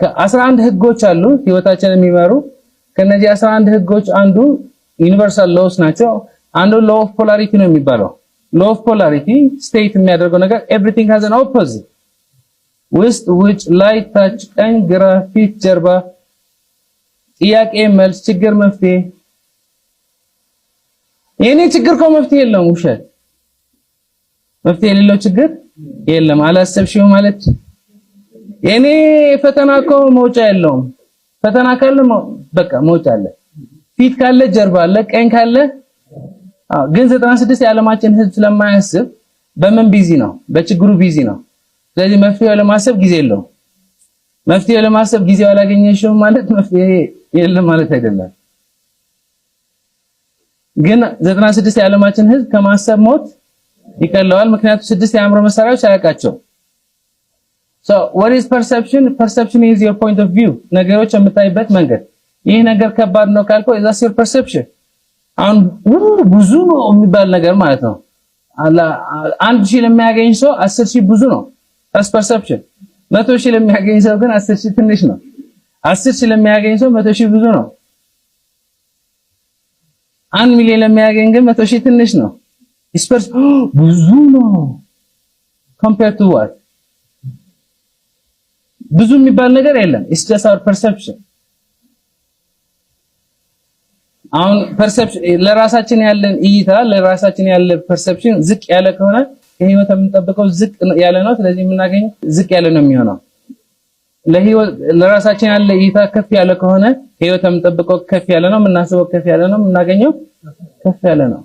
ከ11 ህጎች አሉ ህይወታችንን የሚመሩ ከነዚህ 11 ህጎች አንዱ ዩኒቨርሳል ሎስ ናቸው አንዱ ሎ ኦፍ ፖላሪቲ ነው የሚባለው ሎ ኦፍ ፖላሪቲ ስቴት የሚያደርገው ነገር ኤቭሪቲንግ ሃዝ አን ኦፖዚት ውስጥ ውጭ ላይ ታች ቀኝ ግራ ፊት ጀርባ ጥያቄ መልስ ችግር መፍትሄ የኔ ችግር እኮ መፍትሄ የለውም ውሸት መፍትሄ የሌለው ችግር የለም አላሰብሽው ማለት የኔ ፈተና እኮ መውጫ የለውም ፈተና ካለ በቃ መውጫ አለ ፊት ካለ ጀርባ አለ ቀኝ ካለ ግን 96 የዓለማችን ህዝብ ስለማያስብ በምን ቢዚ ነው በችግሩ ቢዚ ነው ስለዚህ መፍትሄው ለማሰብ ጊዜ የለውም መፍትሄው ለማሰብ ጊዜው አላገኘሽው ማለት መፍትሄ የለም ማለት አይደለም ግን 96 የዓለማችን ህዝብ ከማሰብ ሞት ይቀለዋል ምክንያቱም 6 የአእምሮ መሳሪያዎች አያውቃቸው So what is perception? Perception is your point of view. ነገሮች የምታይበት መንገድ ይሄ ነገር ከባድ ነው ካልኮ that's your perception. አሁን ብዙ ነው የሚባል ነገር ማለት ነው አንድ ሺህ ለሚያገኝ ሰው 10 ሺህ ብዙ ነው that's perception 100 ሺህ ለሚያገኝ ሰው ግን 10 ሺህ ትንሽ ነው 10 ሺህ ለሚያገኝ ሰው 100 ሺህ ብዙ ነው 1 ሚሊዮን ለሚያገኝ ግን 100 ሺህ ትንሽ ነው ብዙ ነው compared to what ብዙ የሚባል ነገር የለም it's just our perception አሁን perception ለራሳችን ያለን እይታ ለራሳችን ያለ perception ዝቅ ያለ ከሆነ ህይወት የምንጠብቀው ዝቅ ያለ ነው ስለዚህ የምናገኘው ዝቅ ያለ ነው የሚሆነው ለራሳችን ያለ እይታ ከፍ ያለ ከሆነ ህይወት የምንጠብቀው ከፍ ያለ ነው የምናስበው ከፍ ያለ ነው የምናገኘው ከፍ ያለ ነው